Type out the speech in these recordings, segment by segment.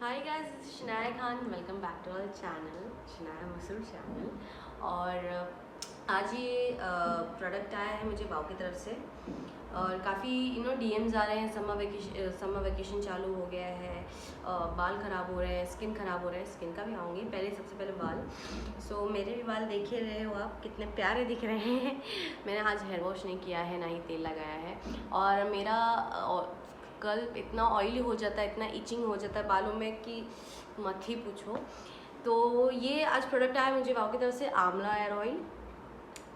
Hi guys, this is Shanaya Khan. Welcome back to our channel Shanaya Masoor channel. और आज ये product आया है मुझे वाव की तरफ से और काफ़ी डीएम्स आ रहे हैं। समर वेकेशन चालू हो गया है, बाल ख़राब हो रहे हैं, स्किन ख़राब हो रहा है। स्किन का भी आऊँगी, पहले सबसे पहले बाल। सो मेरे भी बाल देख ही रहे हो आप, कितने प्यारे दिख रहे हैं। मैंने आज हेयर वॉश नहीं किया है, ना ही तेल लगाया है। और मेरा स्कल्प इतना ऑयली हो जाता है, इतना इचिंग हो जाता है बालों में कि मत ही पूछो। तो ये आज प्रोडक्ट आया मुझे वाव की तरफ से, आंवला हेयर ऑयल।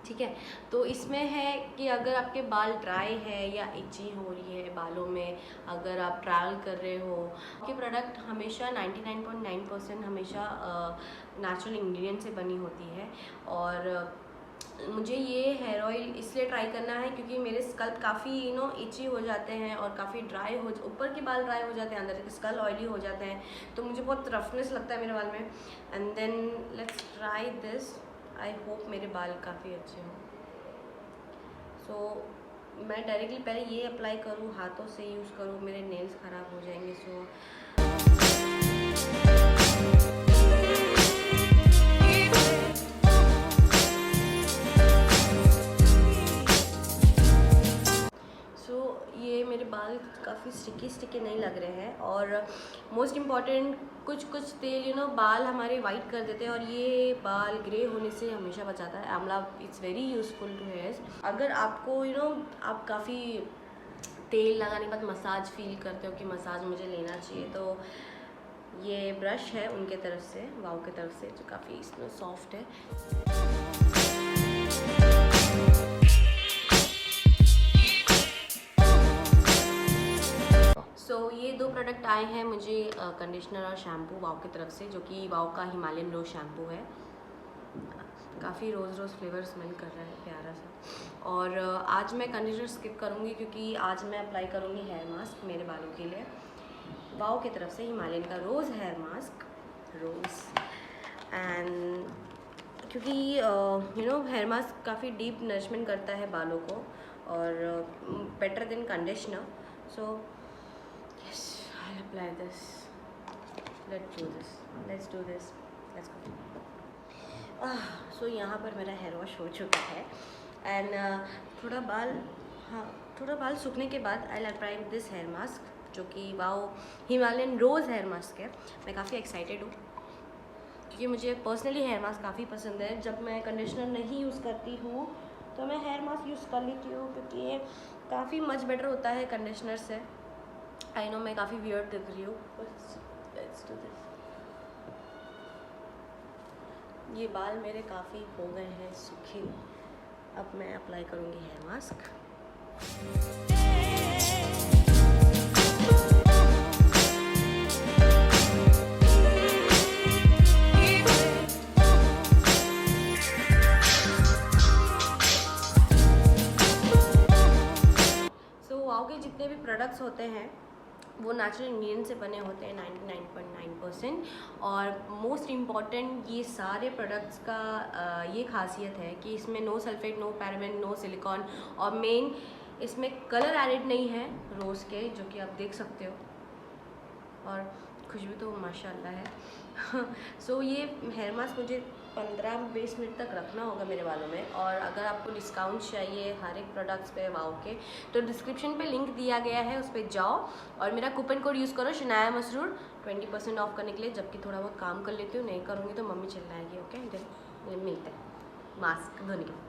ठीक है, तो इसमें है कि अगर आपके बाल ड्राई है या इची हो रही है बालों में, अगर आप ट्रैवल कर रहे हो, ये प्रोडक्ट हमेशा 99.9% हमेशा नेचुरल इंग्रेडिएंट से बनी होती है। और मुझे ये हेयर ऑयल इसलिए ट्राई करना है क्योंकि मेरे स्कल्प काफ़ी इची हो जाते हैं और काफ़ी ड्राई हो, ऊपर के बाल ड्राई हो जाते हैं, अंदर के स्कल ऑयली हो जाते हैं। तो मुझे बहुत रफनेस लगता है मेरे बाल में। And then let's try this. I hope मेरे बाल काफ़ी अच्छे हों। सो मैं डायरेक्टली पहले ये अप्लाई करूँ, हाथों से यूज़ करूँ, मेरे नेल्स ख़राब हो जाएंगे। ये मेरे बाल काफ़ी स्टिकी नहीं लग रहे हैं। और मोस्ट इम्पॉर्टेंट, कुछ तेल बाल हमारे वाइट कर देते हैं और ये बाल ग्रे होने से हमेशा बचाता है। Amla it's very useful to hairs. अगर आपको आप काफ़ी तेल लगाने के बाद मसाज फील करते हो कि मसाज मुझे लेना चाहिए, तो ये ब्रश है उनके तरफ से, वाव की तरफ से, जो काफ़ी इसमें सॉफ्ट है। ये दो प्रोडक्ट आए हैं मुझे, कंडीशनर और शैम्पू वाव की तरफ से, जो कि वाव का हिमालयन रोज़ शैम्पू है। काफ़ी रोज़ फ्लेवर स्मेल कर रहा है, प्यारा सा। और आज मैं कंडीशनर स्किप करूँगी क्योंकि आज मैं अप्लाई करूँगी हेयर मास्क मेरे बालों के लिए, वाव की तरफ से हिमालयन का रोज़ हेयर मास्क, रोज़। एंड क्योंकि हेयर मास्क काफ़ी डीप नरिशमेंट करता है बालों को और better than conditioner. So yes, I'll apply this. Let's do this. Let's go. सो यहाँ पर मेरा हेयर वॉश हो चुका है। एंड थोड़ा बाल सूखने के बाद I apply this hair mask, जो कि wow Himalayan rose hair mask है। मैं काफ़ी एक्साइटेड हूँ क्योंकि मुझे पर्सनली हेयर मास्क काफ़ी पसंद है। जब मैं कंडीशनर नहीं यूज़ करती हूँ तो मैं हेयर मास्क यूज़ कर लेती हूँ क्योंकि ये काफ़ी मच बेटर होता है कंडीशनर से। आई नो मैं काफ़ी वियर्ड दिख रही हूँ, लेट्स डू दिस। ये बाल मेरे काफ़ी हो गए हैं सूखे, अब मैं अप्लाई करूँगी हेयर मास्क। सो वाव के जितने भी प्रोडक्ट्स होते हैं वो नेचुरल इंग्रेडिएंट से बने होते हैं 99.9%। और मोस्ट इम्पॉर्टेंट, ये सारे प्रोडक्ट्स का ये खासियत है कि इसमें no sulphate, no paraben, no silicone, और मेन इसमें कलर एडिड नहीं है रोज़ के, जो कि आप देख सकते हो। और खुशबू तो माशाल्लाह है। सो ये हेयर मास्क मुझे 15-20 मिनट तक रखना होगा मेरे बालों में। और अगर आपको डिस्काउंट चाहिए हर एक प्रोडक्ट्स पे वाव के, तो डिस्क्रिप्शन पे लिंक दिया गया है, उस पर जाओ और मेरा कूपन कोड यूज़ करो शनाया मसरूर 20% ऑफ करने के लिए। जबकि थोड़ा बहुत काम कर लेती हूँ, नहीं करूँगी तो मम्मी चिल्लाएगी। ओके, देन मिलते हैं मास्क धोने के बाद।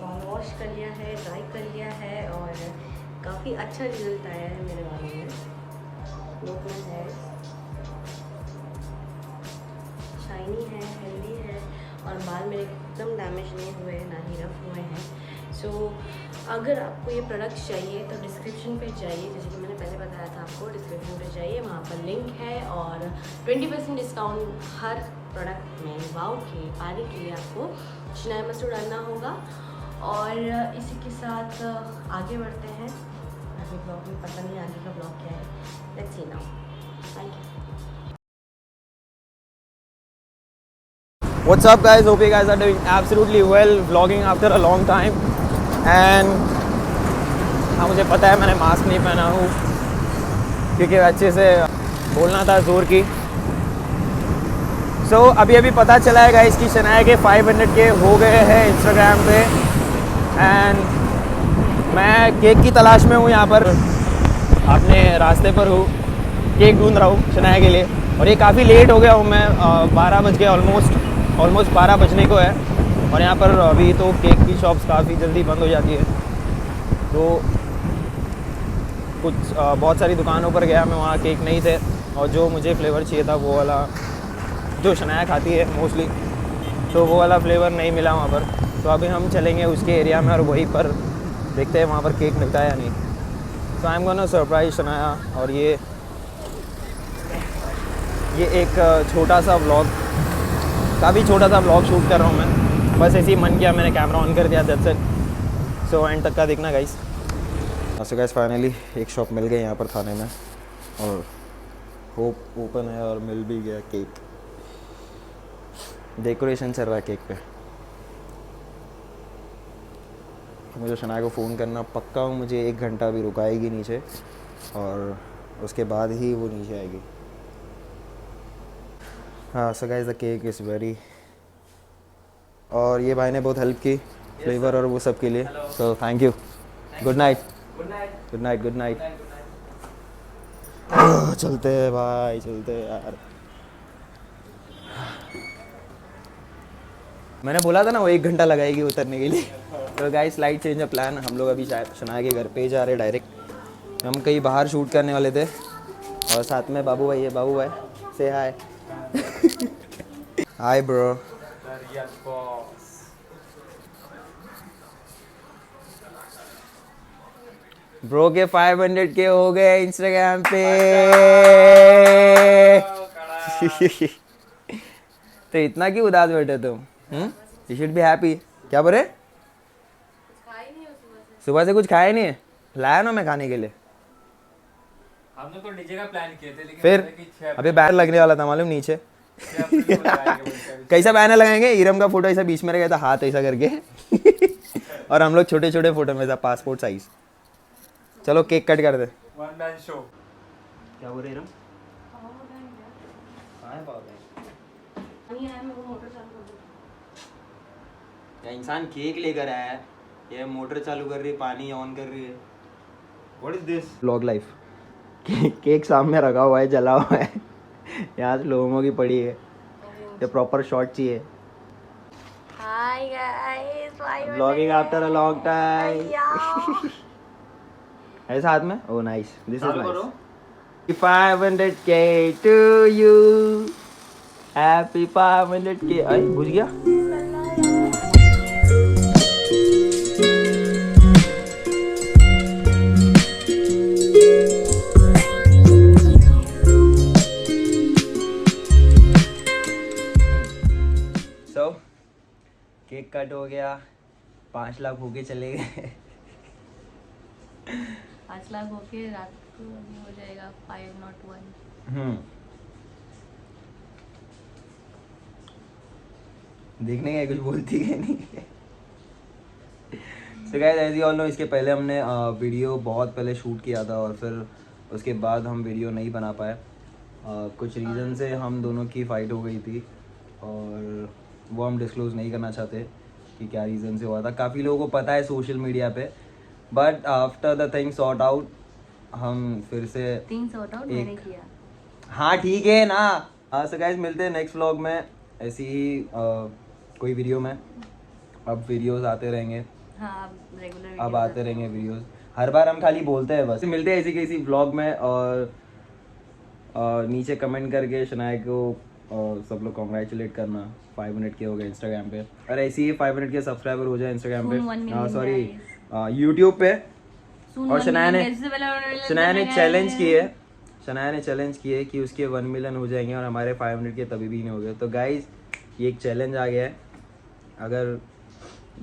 बाल वॉश कर लिया है, ड्राई कर लिया है और काफ़ी अच्छा रिजल्ट आया है मेरे बालों में। लुक है, शाइनी है, हेल्दी है और बाल मेरे एकदम डैमेज नहीं हुए, ना ही रफ हुए हैं। सो अगर आपको ये प्रोडक्ट चाहिए तो डिस्क्रिप्शन पे जाइए, जैसे कि मैंने पहले बताया था आपको, डिस्क्रिप्शन पे जाइए, वहाँ पर लिंक है। और 20% डिस्काउंट हर प्रोडक्ट में वाव के पाने के लिए आपको शनाया मसूर डालना होगा। और इसी के साथ आगे बढ़ते हैं। आगे ब्लॉग में पता नहीं आगे का ब्लॉग क्या है, let's see now. Thank you. What's up guys, hope you guys are doing absolutely well, vlogging after a long time and हाँ मुझे पता है मैंने मास्क नहीं पहना हूँ क्योंकि अच्छे से बोलना था जोर की। So अभी पता चला है गाइस कि शनाया के 500K हो गए हैं इंस्टाग्राम पे एंड मैं केक की तलाश में हूँ, यहाँ पर अपने रास्ते पर हूँ, केक ढूंढ रहा हूँ शनाया के लिए। और ये काफ़ी लेट हो गया हूँ मैं, 12 बज गए, ऑलमोस्ट 12 बजने को है और यहाँ पर अभी तो केक की शॉप्स काफ़ी जल्दी बंद हो जाती है। तो कुछ बहुत सारी दुकानों पर गया मैं, वहाँ केक नहीं थे और जो मुझे फ्लेवर चाहिए था वो वाला जो शनाया खाती है मोस्टली, तो वो वाला फ्लेवर नहीं मिला वहाँ पर। तो अभी हम चलेंगे उसके एरिया में और वहीं पर देखते हैं वहाँ पर केक मिलता है या नहीं। तो I am gonna surprise Shanaya. और ये एक छोटा सा व्लॉग, काफ़ी छोटा सा व्लॉग शूट कर रहा हूँ मैं, बस ऐसे ही मन किया मैंने कैमरा ऑन कर दिया, दैट्स इट। सो एंड तक का देखना गाइस। सो गाइस फाइनली एक शॉप मिल गई यहाँ पर थाने में और होप ओपन है और मिल भी गया केक। डेकोरेशन चल रहा है केक पे। मुझे शनाया को फ़ोन करना पक्का हूँ, मुझे 1 घंटा भी रुकाएगी नीचे और उसके बाद ही वो नीचे आएगी। हाँ so guys the cake is very, और ये भाई ने बहुत हेल्प की फ्लेवर और वो सब के लिए, so thank you. Good night. Good night. चलते हैं भाई, चलते हैं यार। मैंने बोला था ना वो 1 घंटा लगाएगी उतरने के लिए। तो गाइस स्लाइड चेंज प्लान, हम लोग अभी शायद शनाया के घर पे जा रहे डायरेक्ट। हम कहीं बाहर शूट करने वाले थे और साथ में बाबू भाई है। बाबू भाई से हाय। Hi bro. ब्रो के 500K हो गए इंस्टाग्राम पे। तो इतना क्यों उदास बैठे तुम? You should be happy. क्या बोले? सुबह से कुछ खाया नहीं है? लाया ना मैं खाने के लिए। हमने तो डीजे का प्लान किए थे, लेकिन फिर अभी बैनर लगने वाला था मालूम नीचे। कैसा बैनर लगाएंगे? इरम का फोटो ऐसा बीच में रहेगा था, हाथ ऐसा करके और हम लोग छोटे छोटे फोटो में था, पासपोर्ट साइज। चलो केक कट कर दे। One man show. क्या बोल रहे इरम? क्या इंसान केक लेकर आया है, ये मोटर चालू कर रही है, पानी ऑन कर रही है। What is this? Vlog life. Cake सामने रखा हुआ है, जला हुआ है, यहाँ से लोगों की पड़ी है, ये प्रॉपर शॉट चाहिए। Hi guys, vlogging after a long time. ऐसा हाथ में? Oh nice, this is nice. 500K to you, happy 500K। अरे बुझ गया। केक कट हो गया, 5 लाख होके चले गए। 5 लाख होके रात को अभी हो जाएगा 501। देखने का कुछ बोलती है नहीं। So guys, as you all know, इसके पहले हमने वीडियो बहुत पहले शूट किया था और फिर उसके बाद हम वीडियो नहीं बना पाए। कुछ रीज़न से हम दोनों की फ़ाइट हो गई थी और वो हम डिस्क्लोज़ नहीं करना चाहते कि क्या रीज़न से हुआ था। काफ़ी लोगों को पता है सोशल मीडिया पे, but after the thing sort out हम फिर से मैंने किया। हाँ ठीक है ना। हाँ सो गाइस, मिलते हैं नेक्स्ट व्लॉग में ऐसी ही कोई वीडियो में। अब वीडियोस आते रहेंगे। हाँ, रेगुलर अब आते रहेंगे वीडियोस। हर बार हम खाली बोलते हैं बस। मिलते हैं ऐसी किसी व्लॉग में और नीचे कमेंट करके शनाया को सब लोग कॉन्ग्रेचुलेट करना। 500K हो गए इंस्टाग्राम पे और ऐसे ही 500K सब्सक्राइबर हो जाए इंस्टाग्राम पे, सॉरी यूट्यूब पे। और शनाया ने चैलेंज किए कि उसके 1 मिलियन हो जाएंगे और हमारे 500K तभी भी नहीं हो गए। तो गाइज ये एक चैलेंज आ गया है, अगर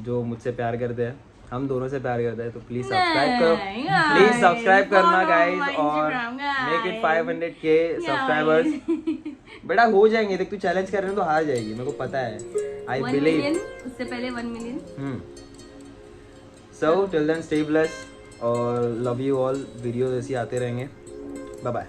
जो मुझसे प्यार करते हैं हम दोनों से प्यार करते हैं, तो प्लीज सब्सक्राइब करो, प्लीज सब्सक्राइब करना गाइस, और मेक इट 500k सब्सक्राइबर्स। बेटा हो जाएंगे, देख तू चैलेंज कर रहे हो तो हार जाएगी, मेरे को पता है, आई 1 बिलीव। मिलियन, उससे पहले 1 million. So till then stay blessed और लव यू ऑल। वीडियोस ऐसे आते रहेंगे। Bye bye.